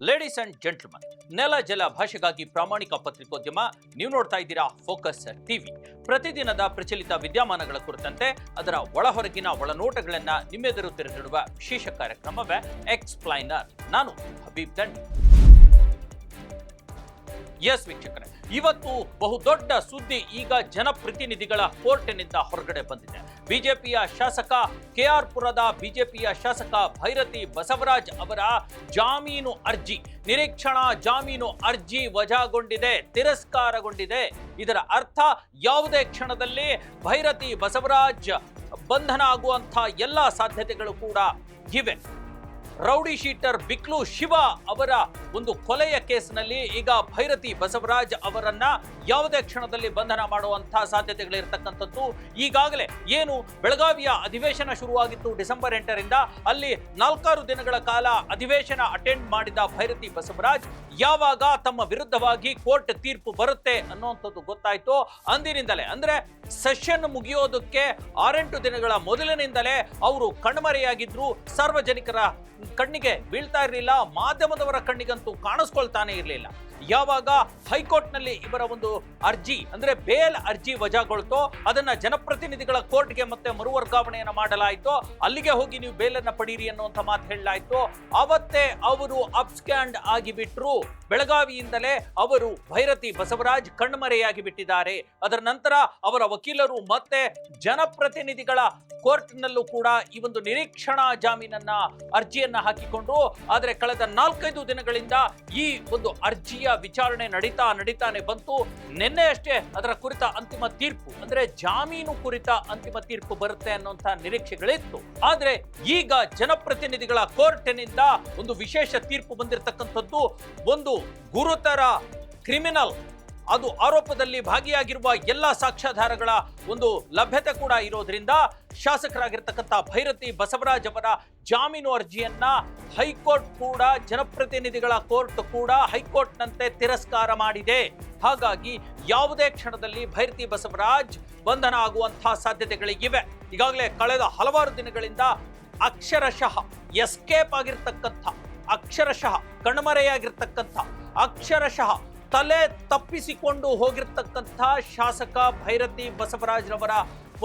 Ladies and gentleman, ನೆಲ ಜಲ ಭಾಷೆಗಾಗಿ ಪ್ರಾಮಾಣಿಕ ಪತ್ರಿಕೋದ್ಯಮ. ನೀವು ನೋಡ್ತಾ ಇದ್ದೀರಾ ಫೋಕಸ್ ಟಿವಿ. ಪ್ರತಿದಿನದ ಪ್ರಚಲಿತ ವಿದ್ಯಮಾನಗಳ ಕುರಿತಂತೆ ಅದರ ಒಳಹೊರಗಿನ ಒಳನೋಟಗಳನ್ನ ನಿಮ್ಮೆದುರು ತೆರೆದಿಡುವ ವಿಶೇಷ ಕಾರ್ಯಕ್ರಮವೇ ಎಕ್ಸ್ಪ್ಲೈನರ್. ನಾನು ಹಬೀಬ್ ದಂಡಿ. ಎಸ್ ವೀಕ್ಷಕರೇ, ಇವತ್ತು ಬಹುದೊಡ್ಡ ಸುದ್ದಿ ಈಗ ಜನಪ್ರತಿನಿಧಿಗಳ ಕೋರ್ಟಿನಿಂದ ಹೊರಗಡೆ ಬಂದಿದೆ. ಬಿಜೆಪಿಯ ಶಾಸಕ ಕೆಆರ್ ಪುರದ ಬಿಜೆಪಿಯ ಶಾಸಕ ಭೈರತಿ ಬಸವರಾಜ್ ಅವರ ಜಾಮೀನು ಅರ್ಜಿ, ನಿರೀಕ್ಷಣಾ ಜಾಮೀನು ಅರ್ಜಿ ವಜಾಗೊಂಡಿದೆ, ತಿರಸ್ಕಾರಗೊಂಡಿದೆ. ಇದರ ಅರ್ಥ ಯಾವುದೇ ಕ್ಷಣದಲ್ಲಿ ಭೈರತಿ ಬಸವರಾಜ್ ಬಂಧನ ಆಗುವಂತಹ ಎಲ್ಲ ಸಾಧ್ಯತೆಗಳು ಕೂಡ ಇವೆ. ರೌಡಿ ಶೀಟರ್ ಬಿಕ್ಲು ಶಿವ ಅವರ ಒಂದು ಕೊಲೆಯ ಕೇಸ್ನಲ್ಲಿ ಈಗ ಭೈರತಿ ಬಸವರಾಜ್ ಅವರನ್ನ ಯಾವುದೇ ಕ್ಷಣದಲ್ಲಿ ಬಂಧನ ಮಾಡುವಂತಹ ಸಾಧ್ಯತೆಗಳಿರ್ತಕ್ಕಂಥದ್ದು. ಈಗಾಗಲೇ ಏನು ಬೆಳಗಾವಿಯ ಅಧಿವೇಶನ ಶುರುವಾಗಿತ್ತು ಡಿಸೆಂಬರ್ 8ರಿಂದ, ಅಲ್ಲಿ 4 ದಿನಗಳ ಕಾಲ ಅಧಿವೇಶನ ಅಟೆಂಡ್ ಮಾಡಿದ ಭೈರತಿ ಬಸವರಾಜ್ ಯಾವಾಗ ತಮ್ಮ ವಿರುದ್ಧವಾಗಿ ಕೋರ್ಟ್ ತೀರ್ಪು ಬರುತ್ತೆ ಅನ್ನುವಂಥದ್ದು ಗೊತ್ತಾಯ್ತು ಅಂದಿನಿಂದಲೇ, ಅಂದ್ರೆ ಸೆಷನ್ ಮುಗಿಯೋದಕ್ಕೆ 6-8 ದಿನಗಳ ಮೊದಲಿನಿಂದಲೇ ಅವರು ಕಣ್ಮರೆಯಾಗಿದ್ರು. ಸಾರ್ವಜನಿಕರ ಕಣ್ಣಿಗೆ ಬೀಳ್ತಾ ಇರಲಿಲ್ಲ, ಮಾಧ್ಯಮದವರ ಕಣ್ಣಿಗಂತೂ ಕಾಣಿಸ್ಕೊಳ್ತಾನೆ ಇರಲಿಲ್ಲ. ಯಾವಾಗ ಹೈಕೋರ್ಟ್ನಲ್ಲಿ ಇವರ ಒಂದು ಅರ್ಜಿ ಅಂದ್ರೆ ಬೇಲ್ ಅರ್ಜಿ ವಜಾಗೊಳ್ತೋ, ಅದನ್ನ ಜನಪ್ರತಿನಿಧಿಗಳ ಕೋರ್ಟ್ಗೆ ಮತ್ತೆ ಮರುವರ್ಗಾವಣೆಯನ್ನ ಮಾಡಲಾಯಿತು. ಅಲ್ಲಿಗೆ ಹೋಗಿ ನೀವು ಬೇಲನ್ನ ಪಡೀರಿ ಅನ್ನುವಂಥ ಮಾತು ಹೇಳಲಾಯಿತು. ಅವತ್ತೇ ಅವರು ಅಬ್ಸ್ಕ್ಯಾಂಡ್ ಆಗಿಬಿಟ್ರು. ಬೆಳಗಾವಿಯಿಂದಲೇ ಅವರು ಭೈರತಿ ಬಸವರಾಜ್ ಕಣ್ಮರೆಯಾಗಿ ಬಿಟ್ಟಿದ್ದಾರೆ. ಅದರ ನಂತರ ಅವರ ವಕೀಲರು ಮತ್ತೆ ಜನಪ್ರತಿನಿಧಿಗಳ ಕೋರ್ಟ್ನಲ್ಲೂ ಕೂಡ ಈ ಒಂದು ನಿರೀಕ್ಷಣಾ ಜಾಮೀನನ್ನ ಅರ್ಜಿಯನ್ನ ಹಾಕಿಕೊಂಡ್ರು. ಆದರೆ ಕಳೆದ 4-5 ದಿನಗಳಿಂದ ಈ ಒಂದು ಅರ್ಜಿಯ ವಿಚಾರಣೆ ನಡೀತಾನೆ ಬಂತು. ನಿನ್ನೆ ಅಷ್ಟೇ ಅದರ ಕುರಿತ ಅಂತಿಮ ತೀರ್ಪು ಅಂದ್ರೆ ಜಾಮೀನು ಕುರಿತ ಅಂತಿಮ ತೀರ್ಪು ಬರುತ್ತೆ ಅನ್ನುವಂತ ನಿರೀಕ್ಷೆಗಳಿತ್ತು. ಆದ್ರೆ ಈಗ ಜನಪ್ರತಿನಿಧಿಗಳ ಕೋರ್ಟಿನಿಂದ ಒಂದು ವಿಶೇಷ ತೀರ್ಪು ಬಂದಿರತಕ್ಕಂಥದ್ದು. ಒಂದು ಗುರುತರ ಕ್ರಿಮಿನಲ್, ಅದು ಆರೋಪದಲ್ಲಿ ಭಾಗಿಯಾಗಿರುವ ಎಲ್ಲ ಸಾಕ್ಷ್ಯಾಧಾರಗಳ ಒಂದು ಲಭ್ಯತೆ ಕೂಡ ಇರೋದ್ರಿಂದ ಶಾಸಕರಾಗಿರ್ತಕ್ಕಂಥ ಭೈರತಿ ಬಸವರಾಜ್ ಅವರ ಜಾಮೀನು ಅರ್ಜಿಯನ್ನ ಹೈಕೋರ್ಟ್ ಕೂಡ, ಜನಪ್ರತಿನಿಧಿಗಳ ಕೋರ್ಟ್ ಕೂಡ ಹೈಕೋರ್ಟ್ನಂತೆ ತಿರಸ್ಕಾರ ಮಾಡಿದೆ. ಹಾಗಾಗಿ ಯಾವುದೇ ಕ್ಷಣದಲ್ಲಿ ಭೈರತಿ ಬಸವರಾಜ್ ಬಂಧನ ಆಗುವಂತಹ ಸಾಧ್ಯತೆಗಳಿವೆ. ಈಗಾಗಲೇ ಕಳೆದ ಹಲವಾರು ದಿನಗಳಿಂದ ಅಕ್ಷರಶಃ ಎಸ್ಕೇಪ್ ಆಗಿರ್ತಕ್ಕಂಥ, ಅಕ್ಷರಶಃ ಕಣ್ಮರೆಯಾಗಿರ್ತಕ್ಕಂಥ, ಅಕ್ಷರಶಃ ತಲೆ ತಪ್ಪಿಸಿಕೊಂಡು ಹೋಗಿರ್ತಕ್ಕಂಥ ಶಾಸಕ ಭೈರತಿ ಬಸವರಾಜ್ರವರ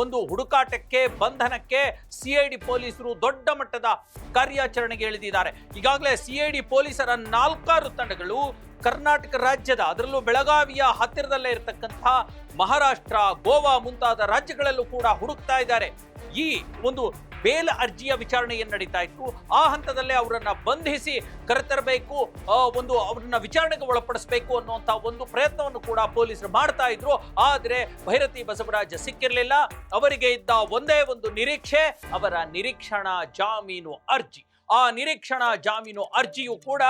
ಒಂದು ಹುಡುಕಾಟಕ್ಕೆ, ಬಂಧನಕ್ಕೆ ಸಿಐಡಿ ಪೊಲೀಸರು ದೊಡ್ಡ ಮಟ್ಟದ ಕಾರ್ಯಾಚರಣೆಗೆ ಇಳಿದಿದ್ದಾರೆ. ಈಗಾಗಲೇ ಸಿಐಡಿ ಪೊಲೀಸರ 4 ತಂಡಗಳು ಕರ್ನಾಟಕ ರಾಜ್ಯದ, ಅದರಲ್ಲೂ ಬೆಳಗಾವಿಯ ಹತ್ತಿರದಲ್ಲೇ ಇರತಕ್ಕಂಥ ಮಹಾರಾಷ್ಟ್ರ, ಗೋವಾ ಮುಂತಾದ ರಾಜ್ಯಗಳಲ್ಲೂ ಕೂಡ ಹುಡುಕ್ತಾ ಇದ್ದಾರೆ. ಈ ಒಂದು ಬೇಲ್ ಅರ್ಜಿಯ ವಿಚಾರಣೆ ಏನ್ ನಡೀತಾ ಇತ್ತು, ಆ ಹಂತದಲ್ಲೇ ಅವರನ್ನ ಬಂಧಿಸಿ ಕರೆತರಬೇಕು, ಅವ್ರನ್ನ ವಿಚಾರಣೆಗೆ ಒಳಪಡಿಸಬೇಕು ಅನ್ನುವಂತ ಒಂದು ಪ್ರಯತ್ನವನ್ನು ಕೂಡ ಪೊಲೀಸರು ಮಾಡ್ತಾ ಇದ್ರು. ಆದ್ರೆ ಭೈರತಿ ಬಸವರಾಜ್ ಸಿಕ್ಕಿರಲಿಲ್ಲ. ಅವರಿಗೆ ಇದ್ದ ಒಂದೇ ಒಂದು ನಿರೀಕ್ಷೆ, ಅವರ ನಿರೀಕ್ಷಣಾ ಜಾಮೀನು ಅರ್ಜಿ. ಆ ನಿರೀಕ್ಷಣಾ ಜಾಮೀನು ಅರ್ಜಿಯು ಕೂಡ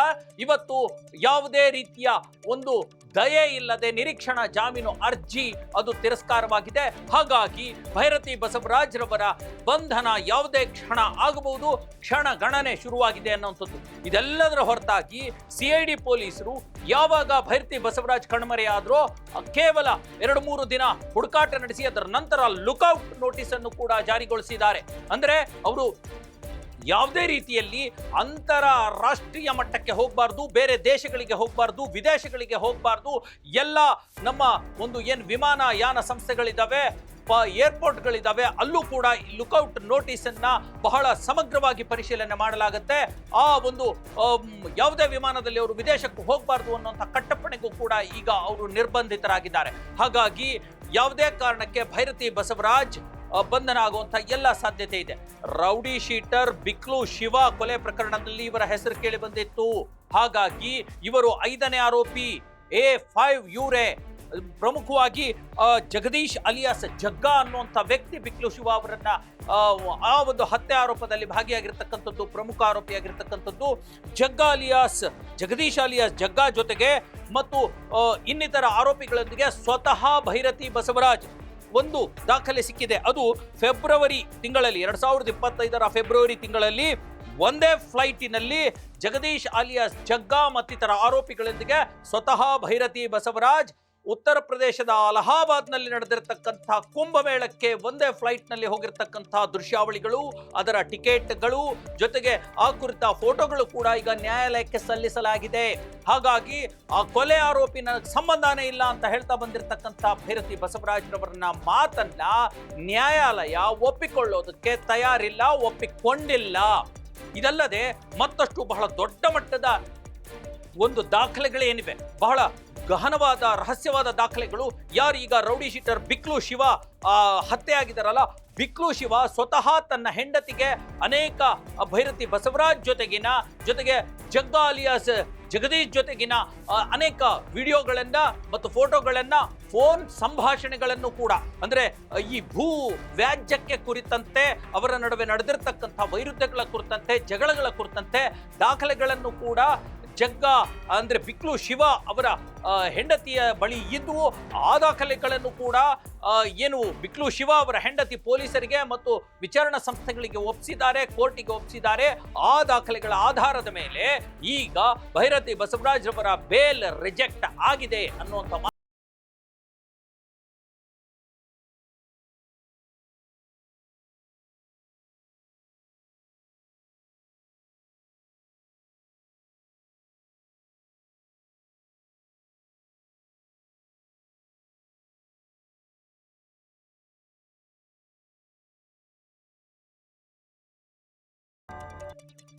ಇವತ್ತು ಯಾವುದೇ ರೀತಿಯ ಒಂದು ದಯೆ ಇಲ್ಲದೆ ನಿರೀಕ್ಷಣಾ ಜಾಮೀನು ಅರ್ಜಿ ಅದು ತಿರಸ್ಕಾರವಾಗಿದೆ. ಹಾಗಾಗಿ ಭೈರತಿ ಬಸವರಾಜ್ರವರ ಬಂಧನ ಯಾವುದೇ ಕ್ಷಣ ಆಗಬಹುದು, ಕ್ಷಣ ಗಣನೆ ಶುರುವಾಗಿದೆ ಅನ್ನುವಂಥದ್ದು. ಇದೆಲ್ಲದರ ಹೊರತಾಗಿ ಸಿಐಡಿ ಪೊಲೀಸರು ಯಾವಾಗ ಭೈರತಿ ಬಸವರಾಜ್ ಕಣ್ಮರೆಯಾದ್ರೂ ಕೇವಲ 2-3 ದಿನ ಹುಡುಕಾಟ ನಡೆಸಿ ಅದರ ನಂತರ ಲುಕ್ಔಟ್ ನೋಟಿಸ್ ಅನ್ನು ಕೂಡ ಜಾರಿಗೊಳಿಸಿದ್ದಾರೆ. ಅಂದ್ರೆ ಅವರು ಯಾವುದೇ ರೀತಿಯಲ್ಲಿ ಅಂತಾರಾಷ್ಟ್ರೀಯ ಮಟ್ಟಕ್ಕೆ ಹೋಗಬಾರ್ದು, ಬೇರೆ ದೇಶಗಳಿಗೆ ಹೋಗಬಾರ್ದು, ವಿದೇಶಗಳಿಗೆ ಹೋಗಬಾರ್ದು. ಎಲ್ಲ ನಮ್ಮ ಒಂದು ಏನು ವಿಮಾನಯಾನ ಸಂಸ್ಥೆಗಳಿದ್ದಾವೆ, ಏರ್ಪೋರ್ಟ್ಗಳಿದ್ದಾವೆ, ಅಲ್ಲೂ ಕೂಡ ಲುಕ್ಔಟ್ ನೋಟಿಸ್ ಅನ್ನ ಬಹಳ ಸಮಗ್ರವಾಗಿ ಪರಿಶೀಲನೆ ಮಾಡಲಾಗುತ್ತೆ. ಆ ಒಂದು ಯಾವುದೇ ವಿಮಾನದಲ್ಲಿ ಅವರು ವಿದೇಶಕ್ಕೆ ಹೋಗಬಾರ್ದು ಅನ್ನುವಂಥ ಕಟ್ಟಪ್ಪಣೆಗೂ ಕೂಡ ಈಗ ಅವರು ನಿರ್ಬಂಧಿತರಾಗಿದ್ದಾರೆ. ಹಾಗಾಗಿ ಯಾವುದೇ ಕಾರಣಕ್ಕೆ ಭೈರತಿ ಬಸವರಾಜ್ ಬಂಧನ ಆಗುವಂತ ಎಲ್ಲ ಸಾಧ್ಯತೆ ಇದೆ. ರೌಡಿ ಶೀಟರ್ ಬಿಕ್ಲು ಶಿವ ಕೊಲೆ ಪ್ರಕರಣದಲ್ಲಿ ಇವರ ಹೆಸರು ಕೇಳಿ ಬಂದಿತ್ತು. ಹಾಗಾಗಿ ಇವರು 5ನೇ ಆರೋಪಿ A5 ಇವರೇ. ಪ್ರಮುಖವಾಗಿ ಜಗದೀಶ್ ಅಲಿಯಾಸ್ ಜಗ್ಗಾ ಅನ್ನುವಂಥ ವ್ಯಕ್ತಿ ಬಿಕ್ಲು ಶಿವ ಅವರನ್ನ ಆ ಒಂದು ಹತ್ಯೆ ಆರೋಪದಲ್ಲಿ ಭಾಗಿಯಾಗಿರ್ತಕ್ಕಂಥದ್ದು, ಪ್ರಮುಖ ಆರೋಪಿಯಾಗಿರ್ತಕ್ಕಂಥದ್ದು. ಜಗದೀಶ್ ಅಲಿಯಾಸ್ ಜಗ್ಗಾ ಜೊತೆಗೆ ಮತ್ತು ಇನ್ನಿತರ ಆರೋಪಿಗಳೊಂದಿಗೆ ಸ್ವತಃ ಭೈರತಿ ಬಸವರಾಜ್ ಒಂದು ದಾಖಲೆ ಸಿಕ್ಕಿದೆ. ಅದು ಫೆಬ್ರವರಿ ತಿಂಗಳಲ್ಲಿ, 2025 ಫೆಬ್ರವರಿ ತಿಂಗಳಲ್ಲಿ ಒಂದೇ ಫ್ಲೈಟಿನಲ್ಲಿ ಜಗದೀಶ್ ಅಲಿಯಾಸ್ ಜಗ್ಗಾ ಮತ್ತಿತರ ಆರೋಪಿಗಳೊಂದಿಗೆ ಸ್ವತಃ ಭೈರತಿ ಬಸವರಾಜ್ ಉತ್ತರ ಪ್ರದೇಶದ ಅಲಹಾಬಾದ್ನಲ್ಲಿ ನಡೆದಿರತಕ್ಕಂಥ ಕುಂಭಮೇಳಕ್ಕೆ ಒಂದೇ ಫ್ಲೈಟ್ನಲ್ಲಿ ಹೋಗಿರ್ತಕ್ಕಂಥ ದೃಶ್ಯಾವಳಿಗಳು, ಅದರ ಟಿಕೆಟ್ಗಳು, ಜೊತೆಗೆ ಆ ಕುರಿತ ಫೋಟೋಗಳು ಕೂಡ ಈಗ ನ್ಯಾಯಾಲಯಕ್ಕೆ ಸಲ್ಲಿಸಲಾಗಿದೆ. ಹಾಗಾಗಿ ಆ ಕೊಲೆ ಆರೋಪಿ ನನಗೆ ಸಂಬಂಧನೇ ಇಲ್ಲ ಅಂತ ಹೇಳ್ತಾ ಬಂದಿರತಕ್ಕಂಥ ಭೈರತಿ ಬಸವರಾಜ್ರವರನ್ನ ಮಾತನ್ನ ನ್ಯಾಯಾಲಯ ಒಪ್ಪಿಕೊಳ್ಳೋದಕ್ಕೆ ತಯಾರಿಲ್ಲ, ಒಪ್ಪಿಕೊಂಡಿಲ್ಲ. ಇದಲ್ಲದೆ ಮತ್ತಷ್ಟು ಬಹಳ ದೊಡ್ಡ ಮಟ್ಟದ ಒಂದು ದಾಖಲೆಗಳೇನಿವೆ, ಬಹಳ ಗಹನವಾದ ರಹಸ್ಯವಾದ ದಾಖಲೆಗಳು. ಯಾರು ಈಗ ರೌಡಿ ಶೀಟರ್ ಬಿಕ್ಲು ಶಿವ ಹತ್ಯೆ ಆಗಿದಾರಲ್ಲ, ಬಿಕ್ಲು ಶಿವ ಸ್ವತಃ ತನ್ನ ಹೆಂಡತಿಗೆ ಅನೇಕ ಭೈರತಿ ಬಸವರಾಜ್ ಜೊತೆಗೆ ಜಗ್ಗಾ ಅಲಿಯಾಸ್ ಜಗದೀಶ್ ಜೊತೆಗಿನ ಅನೇಕ ವಿಡಿಯೋಗಳನ್ನ ಮತ್ತು ಫೋಟೋಗಳನ್ನ, ಫೋನ್ ಸಂಭಾಷಣೆಗಳನ್ನು ಕೂಡ, ಅಂದ್ರೆ ಈ ಭೂ ವ್ಯಾಜ್ಯಕ್ಕೆ ಕುರಿತಂತೆ ಅವರ ನಡುವೆ ನಡೆದಿರ್ತಕ್ಕಂಥ ವೈರುಧ್ಯಗಳ ಕುರಿತಂತೆ, ಜಗಳಗಳ ಕುರಿತಂತೆ ದಾಖಲೆಗಳನ್ನು ಕೂಡ ಜಗ್ಗಾ ಅಂದ್ರೆ ಬಿಕ್ಲು ಶಿವ ಅವರ ಹೆಂಡತಿಯ ಬಳಿ ಇದ್ವು. ಆ ದಾಖಲೆಗಳನ್ನು ಕೂಡ ಏನು ಬಿಕ್ಲು ಶಿವ ಅವರ ಹೆಂಡತಿ ಪೊಲೀಸರಿಗೆ ಮತ್ತು ವಿಚಾರಣಾ ಸಂಸ್ಥೆಗಳಿಗೆ ಒಪ್ಪಿಸಿದ್ದಾರೆ, ಕೋರ್ಟಿಗೆ ಒಪ್ಪಿಸಿದ್ದಾರೆ. ಆ ದಾಖಲೆಗಳ ಆಧಾರದ ಮೇಲೆ ಈಗ ಭೈರತಿ ಬಸವರಾಜ್ ಅವರ ಬೇಲ್ ರಿಜೆಕ್ಟ್ ಆಗಿದೆ ಅನ್ನುವಂಥ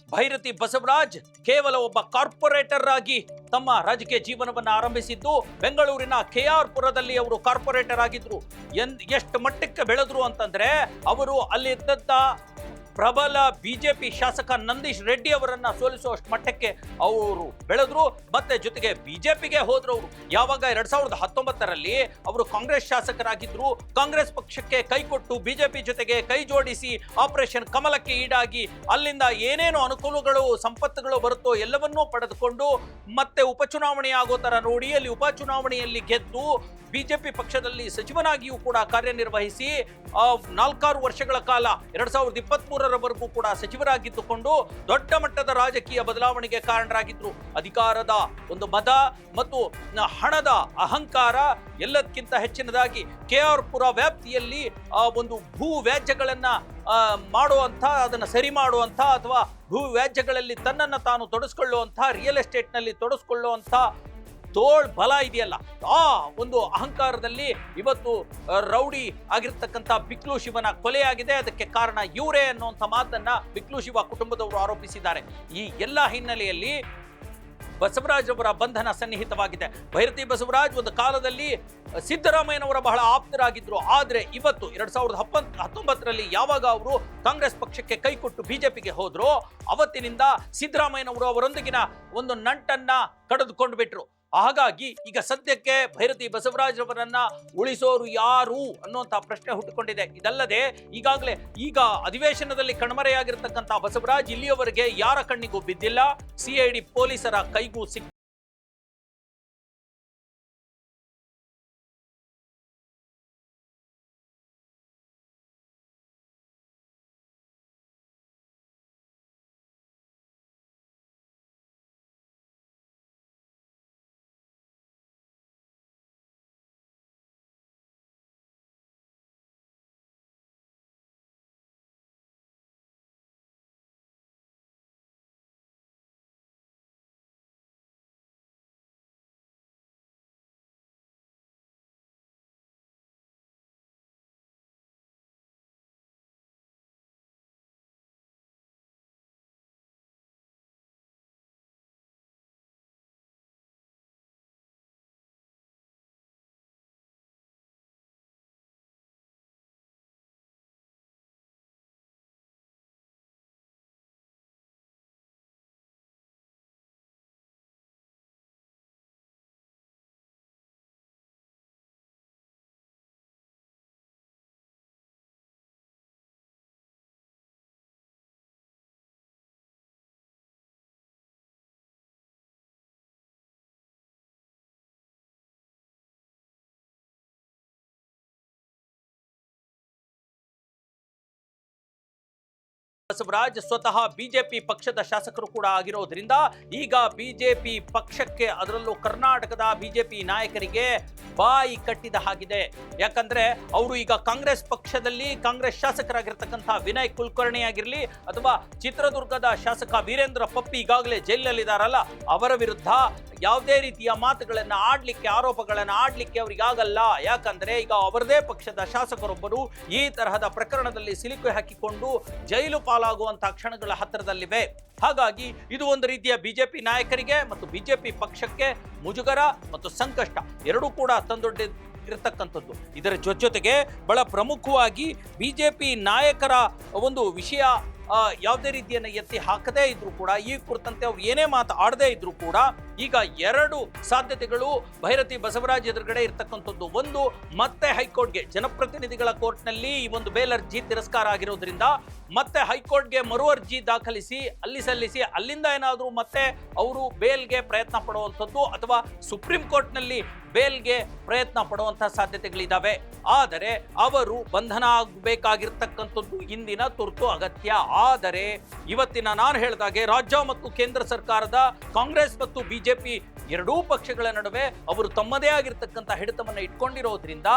ಭೈರತಿ ಬಸವರಾಜ್ ಕೇವಲ ಒಬ್ಬ ಕಾರ್ಪೊರೇಟರ್ ಆಗಿ ತಮ್ಮ ರಾಜಕೀಯ ಜೀವನವನ್ನು ಆರಂಭಿಸಿದ್ದು. ಬೆಂಗಳೂರಿನ ಕೆಆರ್ ಪುರದಲ್ಲಿ ಅವರು ಕಾರ್ಪೊರೇಟರ್ ಆಗಿದ್ರು. ಎಷ್ಟು ಮಟ್ಟಕ್ಕೆ ಬೆಳೆದ್ರು ಅಂತಂದ್ರೆ, ಅವರು ಅಲ್ಲಿ ಇದ್ದಂತ ಪ್ರಬಲ ಬಿಜೆಪಿ ಶಾಸಕ ನಂದೀಶ್ ರೆಡ್ಡಿ ಅವರನ್ನ ಸೋಲಿಸುವಷ್ಟು ಮಟ್ಟಕ್ಕೆ ಅವರು ಬೆಳೆದ್ರು. ಮತ್ತೆ ಜೊತೆಗೆ ಬಿಜೆಪಿಗೆ ಹೋದ್ರು. ಅವರು ಯಾವಾಗ 2019ರಲ್ಲಿ ಅವರು ಕಾಂಗ್ರೆಸ್ ಶಾಸಕರಾಗಿದ್ರು. ಕಾಂಗ್ರೆಸ್ ಪಕ್ಷಕ್ಕೆ ಕೈ ಕೊಟ್ಟು ಬಿಜೆಪಿ ಜೊತೆಗೆ ಕೈ ಜೋಡಿಸಿ ಆಪರೇಷನ್ ಕಮಲಕ್ಕೆ ಈಡಾಗಿ ಅಲ್ಲಿಂದ ಏನೇನು ಅನುಕೂಲಗಳು, ಸಂಪತ್ತುಗಳು ಬರುತ್ತೋ ಎಲ್ಲವನ್ನೂ ಪಡೆದುಕೊಂಡು ಮತ್ತೆ ಉಪಚುನಾವಣೆ ಆಗೋ ತರ ನೋಡಿ ಅಲ್ಲಿ ಉಪಚುನಾವಣೆಯಲ್ಲಿ ಗೆದ್ದು ಬಿಜೆಪಿ ಪಕ್ಷದಲ್ಲಿ ಸಚಿವನಾಗಿಯೂ ಕೂಡ ಕಾರ್ಯನಿರ್ವಹಿಸಿ 4 ವರ್ಷಗಳ ಕಾಲ 2023ರವರೆಗೂ ಕೂಡ ಸಚಿವರಾಗಿದ್ದುಕೊಂಡು ದೊಡ್ಡ ಮಟ್ಟದ ರಾಜಕೀಯ ಬದಲಾವಣೆಗೆ ಕಾರಣರಾಗಿದ್ರು. ಅಧಿಕಾರದ ಒಂದು ಮದ ಮತ್ತು ಹಣದ ಅಹಂಕಾರ ಎಲ್ಲದಕ್ಕಿಂತ ಹೆಚ್ಚಿನದಾಗಿ ಕೆಆರ್ ಪುರ ವ್ಯಾಪ್ತಿಯಲ್ಲಿ ಒಂದು ಭೂ ವ್ಯಾಜ್ಯಗಳನ್ನ ಮಾಡುವಂಥ, ಅದನ್ನು ಸರಿ ಮಾಡುವಂಥ ಅಥವಾ ಭೂ ವ್ಯಾಜ್ಯಗಳಲ್ಲಿ ತನ್ನನ್ನು ತಾನು ತೊಡಗಿಸ್ಕೊಳ್ಳುವಂಥ, ರಿಯಲ್ ಎಸ್ಟೇಟ್ನಲ್ಲಿ ತೊಡಗಿಸ್ಕೊಳ್ಳುವಂಥ ತೋಳ್ ಬಲ ಇದೆಯಲ್ಲ, ಆ ಒಂದು ಅಹಂಕಾರದಲ್ಲಿ ಇವತ್ತು ರೌಡಿ ಆಗಿರ್ತಕ್ಕಂಥ ಬಿಕ್ಲು ಶಿವನ ಕೊಲೆಯಾಗಿದೆ. ಅದಕ್ಕೆ ಕಾರಣ ಇವರೇ ಅನ್ನುವಂಥ ಮಾತನ್ನ ಬಿಕ್ಲು ಶಿವ ಕುಟುಂಬದವರು ಆರೋಪಿಸಿದ್ದಾರೆ. ಈ ಎಲ್ಲ ಹಿನ್ನೆಲೆಯಲ್ಲಿ ಬಸವರಾಜ್ ಅವರ ಬಂಧನ ಸನ್ನಿಹಿತವಾಗಿದೆ. ಭೈರತಿ ಬಸವರಾಜ್ ಒಂದು ಕಾಲದಲ್ಲಿ ಸಿದ್ದರಾಮಯ್ಯನವರ ಬಹಳ ಆಪ್ತರಾಗಿದ್ರು. ಆದ್ರೆ ಇವತ್ತು 2019ರಲ್ಲಿ ಯಾವಾಗ ಅವರು ಕಾಂಗ್ರೆಸ್ ಪಕ್ಷಕ್ಕೆ ಕೈ ಕೊಟ್ಟು ಬಿಜೆಪಿಗೆ ಹೋದ್ರು, ಅವತ್ತಿನಿಂದ ಸಿದ್ದರಾಮಯ್ಯನವರು ಅವರೊಂದಿಗಿನ ಒಂದು ನಂಟನ್ನ ಕಡಿದುಕೊಂಡು ಬಿಟ್ರು. ಹಾಗಾಗಿ ಈಗ ಸದ್ಯಕ್ಕೆ ಭೈರತಿ ಬಸವರಾಜ್ ಅವರನ್ನ ಉಳಿಸೋರು ಯಾರು ಅನ್ನುವಂಥ ಪ್ರಶ್ನೆ ಹುಟ್ಟುಕೊಂಡಿದೆ. ಇದಲ್ಲದೆ ಈಗಾಗಲೇ ಈಗ ಅಧಿವೇಶನದಲ್ಲಿ ಕಣ್ಮರೆಯಾಗಿರ್ತಕ್ಕಂಥ ಬಸವರಾಜ್ ಇಲ್ಲಿಯವರೆಗೆ ಯಾರ ಕಣ್ಣಿಗೂ ಬಿದ್ದಿಲ್ಲ, ಸಿಐಡಿ ಪೊಲೀಸರ ಕೈಗೂ ಸಿಕ್ಕ ಬಸವರಾಜ್ ಸ್ವತಃ ಬಿಜೆಪಿ ಪಕ್ಷದ ಶಾಸಕರು ಕೂಡ ಆಗಿರೋದ್ರಿಂದ ಈಗ ಬಿಜೆಪಿ ಪಕ್ಷಕ್ಕೆ, ಅದರಲ್ಲೂ ಕರ್ನಾಟಕದ ಬಿಜೆಪಿ ನಾಯಕರಿಗೆ ಬಾಯಿ ಕಟ್ಟಿದ ಹಾಗಿದೆ. ಯಾಕಂದ್ರೆ ಅವರು ಈಗ ಕಾಂಗ್ರೆಸ್ ಪಕ್ಷದಲ್ಲಿ ಕಾಂಗ್ರೆಸ್ ಶಾಸಕರಾಗಿರ್ತಕ್ಕಂಥ ವಿನಯ್ ಕುಲಕರ್ಣಿ ಆಗಿರ್ಲಿ ಅಥವಾ ಚಿತ್ರದುರ್ಗದ ಶಾಸಕ ವೀರೇಂದ್ರ ಪಪ್ಪಿ ಈಗಾಗಲೇ ಜೈಲಲ್ಲಿದ್ದಾರಲ್ಲ, ಅವರ ವಿರುದ್ಧ ಯಾವುದೇ ರೀತಿಯ ಮಾತುಗಳನ್ನ ಆಡ್ಲಿಕ್ಕೆ, ಆರೋಪಗಳನ್ನ ಆಡ್ಲಿಕ್ಕೆ ಅವರಿಗಾಗಲ್ಲ. ಯಾಕಂದ್ರೆ ಈಗ ಅವರದೇ ಪಕ್ಷದ ಶಾಸಕರೊಬ್ಬರು ಈ ತರಹದ ಪ್ರಕರಣದಲ್ಲಿ ಸಿಲುಕಿ ಹಾಕಿಕೊಂಡು ಜೈಲು ಪಾಲಾಗುವಂತಹ ಕ್ಷಣಗಳ ಹತ್ತಿರದಲ್ಲಿವೆ. ಹಾಗಾಗಿ ಇದು ಒಂದು ರೀತಿಯ ಬಿಜೆಪಿ ನಾಯಕರಿಗೆ ಮತ್ತು ಬಿಜೆಪಿ ಪಕ್ಷಕ್ಕೆ ಮುಜುಗರ ಮತ್ತು ಸಂಕಷ್ಟ ಎರಡೂ ಕೂಡ ತಂದೊಡ್ಡಿರತಕ್ಕಂಥದ್ದು. ಇದರ ಜೊತೆಗೆ ಬಹಳ ಪ್ರಮುಖವಾಗಿ ಬಿಜೆಪಿ ನಾಯಕರ ಒಂದು ವಿಷಯ ಯಾವುದೇ ರೀತಿಯನ್ನು ಎತ್ತಿ ಹಾಕದೇ ಇದ್ರು ಕೂಡ, ಈ ಕುರಿತಂತೆ ಅವ್ರು ಏನೇ ಮಾತು ಆಡದೇ ಇದ್ರು ಕೂಡ ಈಗ ಎರಡು ಸಾಧ್ಯತೆಗಳು ಭೈರತಿ ಬಸವರಾಜ್ ಎದುರುಗಡೆ ಇರ್ತಕ್ಕಂಥದ್ದು. ಒಂದು, ಮತ್ತೆ ಹೈಕೋರ್ಟ್ಗೆ, ಜನಪ್ರತಿನಿಧಿಗಳ ಕೋರ್ಟ್ನಲ್ಲಿ ಈ ಒಂದು ಬೇಲ್ ಅರ್ಜಿ ತಿರಸ್ಕಾರ ಆಗಿರೋದ್ರಿಂದ ಮತ್ತೆ ಹೈಕೋರ್ಟ್ಗೆ ಮರು ಅರ್ಜಿ ದಾಖಲಿಸಿ ಅಲ್ಲಿ ಸಲ್ಲಿಸಿ ಅಲ್ಲಿಂದ ಏನಾದರೂ ಮತ್ತೆ ಅವರು ಬೇಲ್ಗೆ ಪ್ರಯತ್ನ ಪಡುವಂಥದ್ದು ಅಥವಾ ಸುಪ್ರೀಂ ಕೋರ್ಟ್ನಲ್ಲಿ ಬೇಲ್ಗೆ ಪ್ರಯತ್ನ ಪಡುವಂತಹ ಸಾಧ್ಯತೆಗಳಿದ್ದಾವೆ. ಆದರೆ ಅವರು ಬಂಧನ ಆಗಬೇಕಾಗಿರ್ತಕ್ಕಂಥದ್ದು ಇಂದಿನ ತುರ್ತು ಅಗತ್ಯ. ಆದರೆ ಇವತ್ತಿನ ನಾನು ಹೇಳಿದಾಗೆ ರಾಜ್ಯ ಮತ್ತು ಕೇಂದ್ರ ಸರ್ಕಾರದ ಕಾಂಗ್ರೆಸ್ ಮತ್ತು ಬಿಜೆಪಿ ಎರಡೂ ಪಕ್ಷಗಳ ನಡುವೆ ಅವರು ತಮ್ಮದೇ ಆಗಿರ್ತಕ್ಕಂಥ ಹಿಡಿತವನ್ನು ಇಟ್ಕೊಂಡಿರೋದ್ರಿಂದ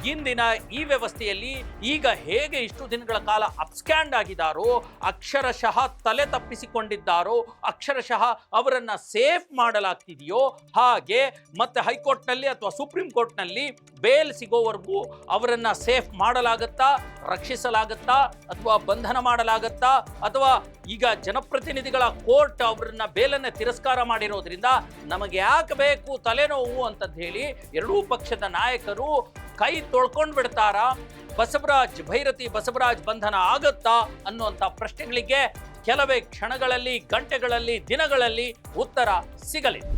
ಇಂದಿನ ಈ ವ್ಯವಸ್ಥೆಯಲ್ಲಿ ಈಗ ಹೇಗೆ ಇಷ್ಟು ದಿನಗಳ ಕಾಲ ಅಬ್ಸ್ಕ್ಯಾಂಡ್ ಆಗಿದ್ದಾರೋ, ಅಕ್ಷರಶಃ ತಲೆ ತಪ್ಪಿಸಿಕೊಂಡಿದ್ದಾರೋ, ಅಕ್ಷರಶಃ ಅವರನ್ನ ಸೇಫ್ ಮಾಡಲಾಗ್ತಿದೆಯೋ, ಹಾಗೆ ಮತ್ತೆ ಹೈಕೋರ್ಟ್ನಲ್ಲಿ ಅಥವಾ ಸುಪ್ರೀಂ ಕೋರ್ಟ್ನಲ್ಲಿ ಬೇಲ್ ಸಿಗೋವರೆಗೂ ಅವರನ್ನ ಸೇಫ್ ಮಾಡಲಾಗತ್ತಾ, ರಕ್ಷಿಸಲಾಗತ್ತಾ, ಅಥವಾ ಬಂಧನ ಮಾಡಲಾಗತ್ತಾ, ಅಥವಾ ಈಗ ಜನಪ್ರತಿನಿಧಿಗಳ ಕೋರ್ಟ್ ಅವರನ್ನ ಬೇಲನ್ನ ತಿರಸ್ಕಾರ ಮಾಡಿರೋದ್ರಿಂದ ನಮಗೆ ಯಾಕೆ ಬೇಕು ತಲೆನೋವು ಅಂತಂದು ಹೇಳಿ ಎರಡೂ ಪಕ್ಷದ ನಾಯಕರು ಕೈ ತೊಳ್ಕೊಂಡು ಬಿಡ್ತಾರಾ? ಬಸವರಾಜ್, ಭೈರತಿ ಬಸವರಾಜ್ ಬಂಧನ ಆಗತ್ತಾ ಅನ್ನುವಂಥ ಪ್ರಶ್ನೆಗಳಿಗೆ ಕೆಲವೇ ಕ್ಷಣಗಳಲ್ಲಿ, ಗಂಟೆಗಳಲ್ಲಿ, ದಿನಗಳಲ್ಲಿ ಉತ್ತರ ಸಿಗಲಿದೆ.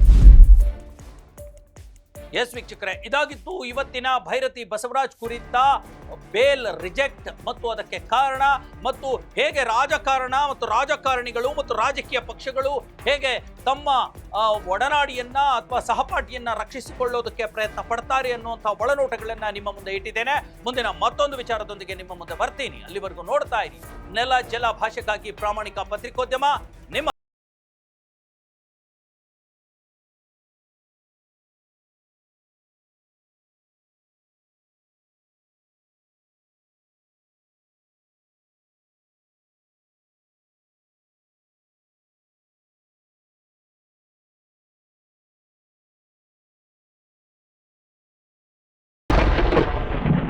ಎಸ್ ವೀಕ್ಷಕರೇ, ಇದಾಗಿತ್ತು ಇವತ್ತಿನ ಭೈರತಿ ಬಸವರಾಜ್ ಕುರಿತ ಬೇಲ್ ರಿಜೆಕ್ಟ್ ಮತ್ತು ಅದಕ್ಕೆ ಕಾರಣ, ಮತ್ತು ಹೇಗೆ ರಾಜಕಾರಣ ಮತ್ತು ರಾಜಕಾರಣಿಗಳು ಮತ್ತು ರಾಜಕೀಯ ಪಕ್ಷಗಳು ಹೇಗೆ ತಮ್ಮ ಒಡನಾಡಿಯನ್ನ ಅಥವಾ ಸಹಪಾಠಿಯನ್ನ ರಕ್ಷಿಸಿಕೊಳ್ಳೋದಕ್ಕೆ ಪ್ರಯತ್ನ ಪಡ್ತಾರೆ ಅನ್ನುವಂಥ ಒಳನೋಟಗಳನ್ನ ನಿಮ್ಮ ಮುಂದೆ ಇಟ್ಟಿದ್ದೇನೆ. ಮುಂದಿನ ಮತ್ತೊಂದು ವಿಚಾರದೊಂದಿಗೆ ನಿಮ್ಮ ಮುಂದೆ ಬರ್ತೀನಿ. ಅಲ್ಲಿವರೆಗೂ ನೋಡ್ತಾ ಇರಿ ನೆಲ ಜಲ ಭಾಷೆಗಾಗಿ ಪ್ರಾಮಾಣಿಕ ಪತ್ರಿಕೋದ್ಯಮ ನಿಮ್ಮ